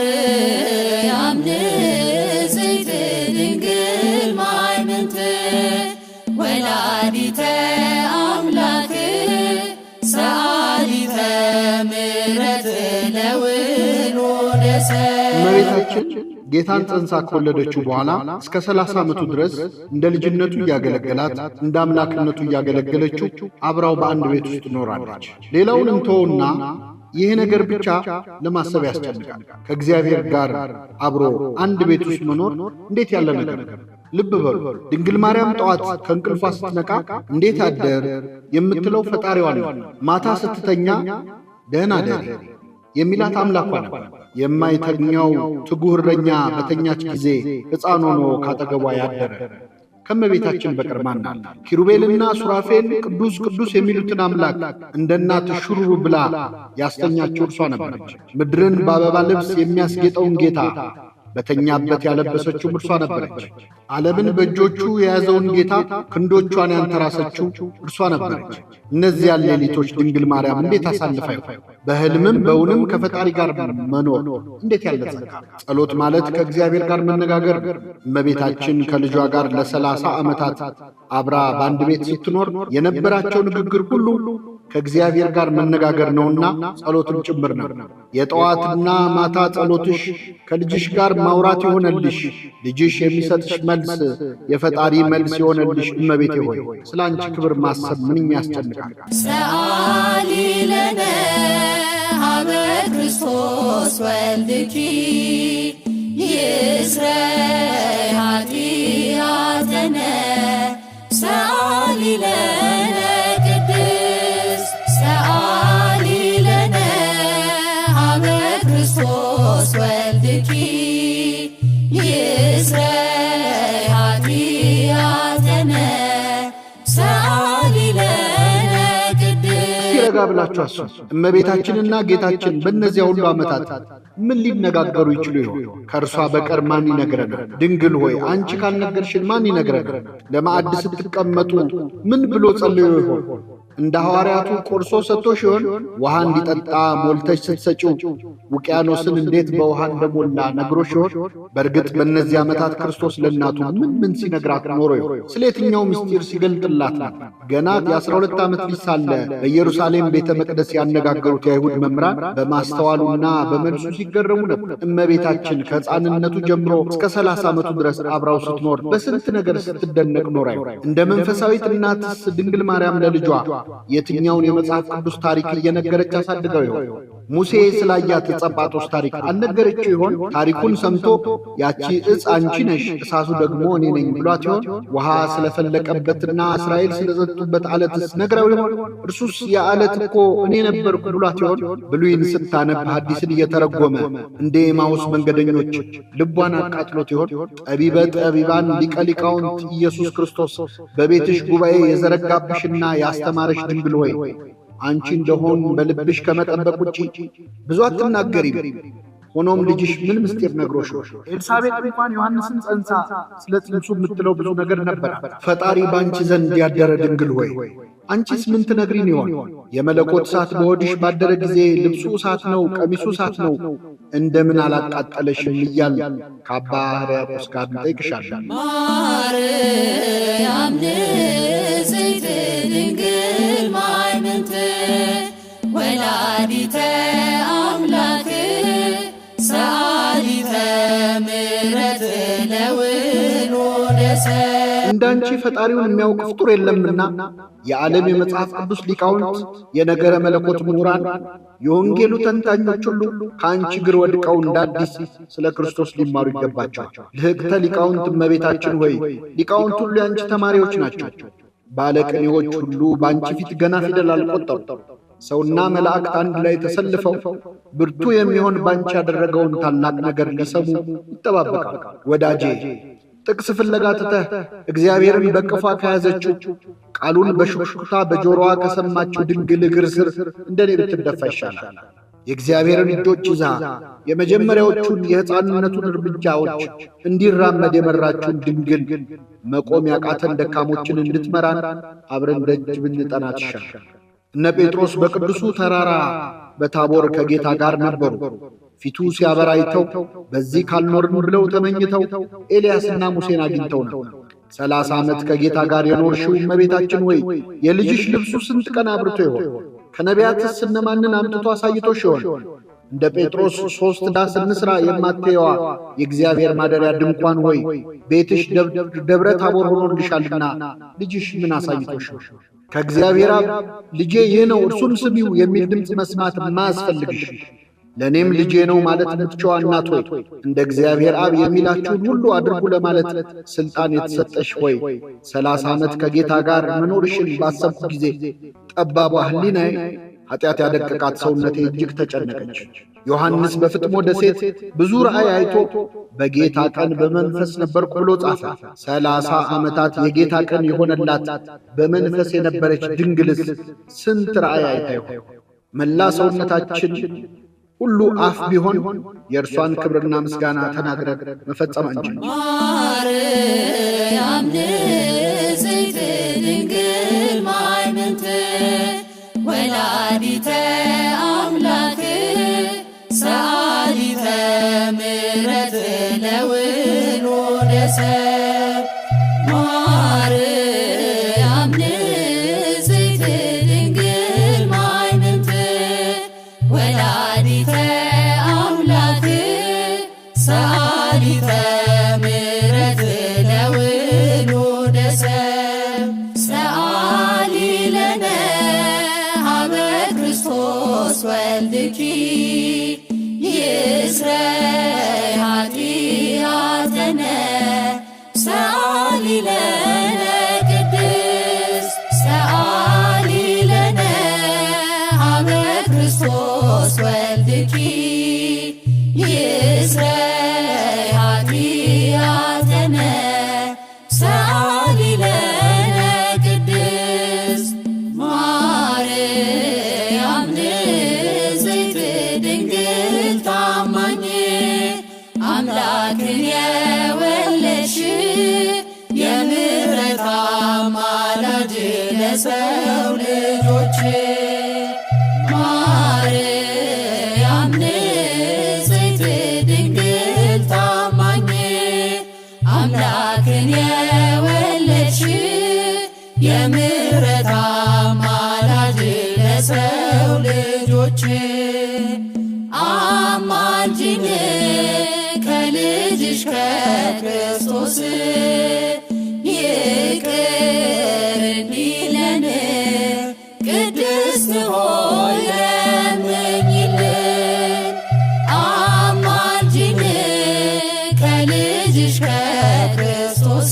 ማርያም ንጽሕት ድንግል ማይምንት ወላዲተ አምላክ ሰአሊተ ምሕረት ለውሉደ ሰብእ። እመቤታችን ጌታን ጸንሳ ከወለደችው በኋላ እስከ 30 ዓመቱ ድረስ እንደ ልጅነቱ እያገለገላት እንደ አምላክነቱ እያገለገለችው አብራው በአንድ ቤት ውስጥ ኖራለች። ሌላውን እንተውና ይህ ነገር ብቻ ለማሰብ ያስጨንቃል። ከእግዚአብሔር ጋር አብሮ አንድ ቤት ውስጥ መኖር እንዴት ያለ ነገር! ልብ በሉ። ድንግል ማርያም ጠዋት ከእንቅልፏ ስትነቃ እንዴት አደር የምትለው ፈጣሪዋን ነው። ማታ ስትተኛ ደህና አደር የሚላት አምላኳ ነበር። የማይተኛው ትጉህ እረኛ በተኛች ጊዜ ሕፃን ሆኖ ካጠገቧ ያደረ ከእመቤታችን በቀር ማን አለ? ኪሩቤልና ሱራፌል ቅዱስ ቅዱስ የሚሉትን አምላክ እንደ እናት ሹሩሩ ብላ ያስተኛችው እርሷ ነበረች። ምድርን በአበባ ልብስ የሚያስጌጠውን ጌታ በተኛበት ያለበሰችው እርሷ ነበረች። ዓለምን በእጆቹ የያዘውን ጌታ ክንዶቿን ያንተራሰችው እርሷ ነበረች። እነዚያ ሌሊቶች ድንግል ማርያም እንዴት አሳልፋ ይሆን? በሕልምም በእውንም ከፈጣሪ ጋር መኖር እንዴት ያለ ጸጋ! ጸሎት ማለት ከእግዚአብሔር ጋር መነጋገር። እመቤታችን ከልጇ ጋር ለ30 ዓመታት አብራ በአንድ ቤት ስትኖር የነበራቸው ንግግር ሁሉ ከእግዚአብሔር ጋር መነጋገር ነውና ጸሎትም ጭምር ነው። የጠዋትና ማታ ጸሎትሽ ከልጅሽ ጋር ማውራት ይሆነልሽ። ልጅሽ የሚሰጥሽ መልስ የፈጣሪ መልስ ይሆነልሽ። እመቤቴ ሆይ ስለ አንቺ ክብር ማሰብ ምንኛ ያስጨንቃል። ሰአሊ ለነ ሀበ ክርስቶስ ወልድኪ ይስረይ ኃጢአተነ ሰአሊ ለነ ቅድስት ሰአሊ ለነ ሀበ ክርስቶስ ወልድኪ ይስረይ ኃጢአተነ ሰአሊ ለነ ቅድስት። ረጋ ብላችሁ አስቡ። እመቤታችንና ጌታችን በእነዚያ ሁሉ ዓመታት ምን ሊነጋገሩ ይችሉ ይሆን? ከእርሷ በቀር ማን ይነግረናል? ድንግል ሆይ አንቺ ካልነገርሽን ማን ይነግረናል? ለማዕድ ስትቀመጡ ምን ብሎ ጸልዮ ይሆን? እንደ ሐዋርያቱ ቆርሶ ሰጥቶሽ ይሆን? ውሃ እንዲጠጣ ሞልተሽ ስትሰጪው ውቅያኖስን እንዴት በውሃ እንደሞላ ነግሮሽ ይሆን? በእርግጥ በእነዚህ ዓመታት ክርስቶስ ለእናቱ ምን ሲነግራት ኖሮ ይሆን? ስለ የትኛው ምስጢር ሲገልጥላት ነው? ገና የ12 ዓመት ልጅ ሳለ በኢየሩሳሌም ቤተ መቅደስ ያነጋገሩት የአይሁድ መምህራን በማስተዋሉና በመልሱ ሲገረሙ ነበር። እመቤታችን ከሕፃንነቱ ጀምሮ እስከ 30 ዓመቱ ድረስ አብራው ስትኖር በስንት ነገር ስትደነቅ ኖራ ይሆን? እንደ መንፈሳዊት እናትስ ድንግል ማርያም ለልጇ የትኛውን የመጽሐፍ ቅዱስ ታሪክ እየነገረች አሳድገው ይሆን? ሙሴ ስላያት ጸጳጦስ ታሪክ አልነገረችው ይሆን? ታሪኩን ሰምቶ ያቺ ዕፅ አንቺ ነሽ፣ እሳቱ ደግሞ እኔ ነኝ ብሏት ይሆን? ውሃ ስለፈለቀበትና እስራኤል ስለጠጡበት ዓለትስ ነግረው ይሆን? እርሱስ የዓለት እኮ እኔ ነበርኩ ብሏት ይሆን? ብሉይን ስታነብ ሐዲስን እየተረጎመ እንደ ኤማሁስ መንገደኞች ልቧን አቃጥሎት ይሆን? ጠቢበ ጠቢባን ሊቀ ሊቃውንት ኢየሱስ ክርስቶስ በቤትሽ ጉባኤ የዘረጋብሽና ያስተማረሽ ድንግል ሆይ አንቺ እንደሆን በልብሽ ከመጠበቅ ውጪ ብዙ አትናገሪም። ሆኖም ልጅሽ ምን ምስጢር ነግሮሽ? ኤልሳቤጥ እንኳን ዮሐንስን ጸንሳ ስለ ጽንሱ የምትለው ብዙ ነገር ነበር። ፈጣሪ በአንቺ ዘንድ ያደረ ድንግል ሆይ አንቺስ ምን ትነግሪን ይሆን? የመለኮት እሳት በሆድሽ ባደረ ጊዜ ልብሱ እሳት ነው፣ ቀሚሱ እሳት ነው፣ እንደምን አላቃጠለሽም እያል ከአባ ሕርያቆስ ጋር እንጠይቅሻለን። ማርያም ንጽሕት ድንግል ማይምንት ወላዲተ አምላክ ሰአሊተ ምሕረት ለውሉደ ሰብእ። እንዳንቺ ፈጣሪውን የሚያውቅ ፍጡር የለምና የዓለም የመጽሐፍ ቅዱስ ሊቃውንት፣ የነገረ መለኮት ምሁራን፣ የወንጌሉ ተንታኞች ሁሉ ከአንቺ እግር ወድቀው እንዳዲስ ስለ ክርስቶስ ሊማሩ ይገባቸዋል። ልህቅተ ሊቃውንት እመቤታችን ሆይ ሊቃውንት ሁሉ የአንቺ ተማሪዎች ናቸው። ባለቅኔዎች ሁሉ በአንቺ ፊት ገና ፊደል አልቆጠሩ። ሰውና መላእክት አንድ ላይ ተሰልፈው ብርቱ የሚሆን ባንቺ ያደረገውን ታላቅ ነገር ሊሰሙ ይጠባበቃል። ወዳጄ ጥቅስ ፍለጋ ትተህ እግዚአብሔርን በቅፏ ከያዘችው ቃሉን በሹክሹክታ በጆሮዋ ከሰማችው ድንግል እግር ስር እንደኔ ብትደፋ ይሻላል። የእግዚአብሔርን እጆች ይዛ የመጀመሪያዎቹን የሕፃንነቱን እርምጃዎች እንዲራመድ የመራችውን ድንግል መቆም ያቃተን ደካሞችን እንድትመራን አብረን ደጅ ብንጠናት ይሻላል። እነ ጴጥሮስ በቅዱሱ ተራራ በታቦር ከጌታ ጋር ነበሩ። ፊቱ ሲያበራይተው በዚህ ካልኖርን ብለው ተመኝተው ኤልያስና ሙሴን አግኝተው ነው። 30 ዓመት ከጌታ ጋር የኖርሽው እመቤታችን ሆይ የልጅሽ ልብሱ ስንት ቀን አብርቶ ይሆን? ከነቢያትስ እነማንን አምጥቶ አሳይቶሽ ይሆን? እንደ ጴጥሮስ 3 ዳስ እንሥራ የማትየዋ የእግዚአብሔር ማደሪያ ድንኳን ሆይ ቤትሽ ደብረ ታቦር ሆኖልሻልና ልጅሽ ምን አሳይቶሽ? ከእግዚአብሔር አብ ልጄ ይህ ነው እርሱን ስሚው የሚል ድምፅ መስማት ማያስፈልግሽ፣ ለእኔም ልጄ ነው ማለት የምትችዋ እናት ሆይ እንደ እግዚአብሔር አብ የሚላችሁን ሁሉ አድርጉ ለማለት ሥልጣን የተሰጠሽ ሆይ 30 ዓመት ከጌታ ጋር መኖርሽን ባሰብኩ ጊዜ ጠባቧ ሕሊናዬ ኃጢአት ያደቀቃት ሰውነቴ እጅግ ተጨነቀች። ዮሐንስ በፍጥሞ ደሴት ብዙ ራእይ አይቶ በጌታ ቀን በመንፈስ ነበርኩ ብሎ ጻፈ። 30 ዓመታት የጌታ ቀን የሆነላት በመንፈስ የነበረች ድንግልስ ስንት ራእይ አይታ ይሆን? መላ ሰውነታችን ሁሉ አፍ ቢሆን የእርሷን ክብርና ምስጋና ተናግረን መፈጸም አንችል። ማርያም ንጽሕት ድንግል ማይምንት ወላዲተ አምላክ ሰአሊተ ምሕረት ለውሉደ ሰብ። ማርያም ንጽሕት ድንግል ማይምንት ወላዲተ አምላክ ሰአሊተ ምሕረት ለውሉደ ሰብ። ሰአሊ ለነ ሀበ ክርስቶስ ወልድኪ ይስረይ ኃጢአተነ ሰአሊ ለነ ቅድስት ሰአሊ ለነ ሀበ ክርስቶስ ወልድኪ ይስረይ ኃጢአተነ ሰአሊ ለነ ቅድስት። ማርያም ንጽሕት ድንግል ታማኝ አምላክን የወለድሽ የምሕረት አማላጅ ለሰው ልጆች። ማርያም ንጽሕት ድንግል ታማኝ አምላክን የወለድሽ የምሕረት አማላጅ ለሰው ልጆች። አማልጂን ከልጅሽ ከክርስቶስ ይቅር እንዲለን ቅድስት ሆይ ለምኝልን። አማልጂን ከልጅሽ ከክርስቶስ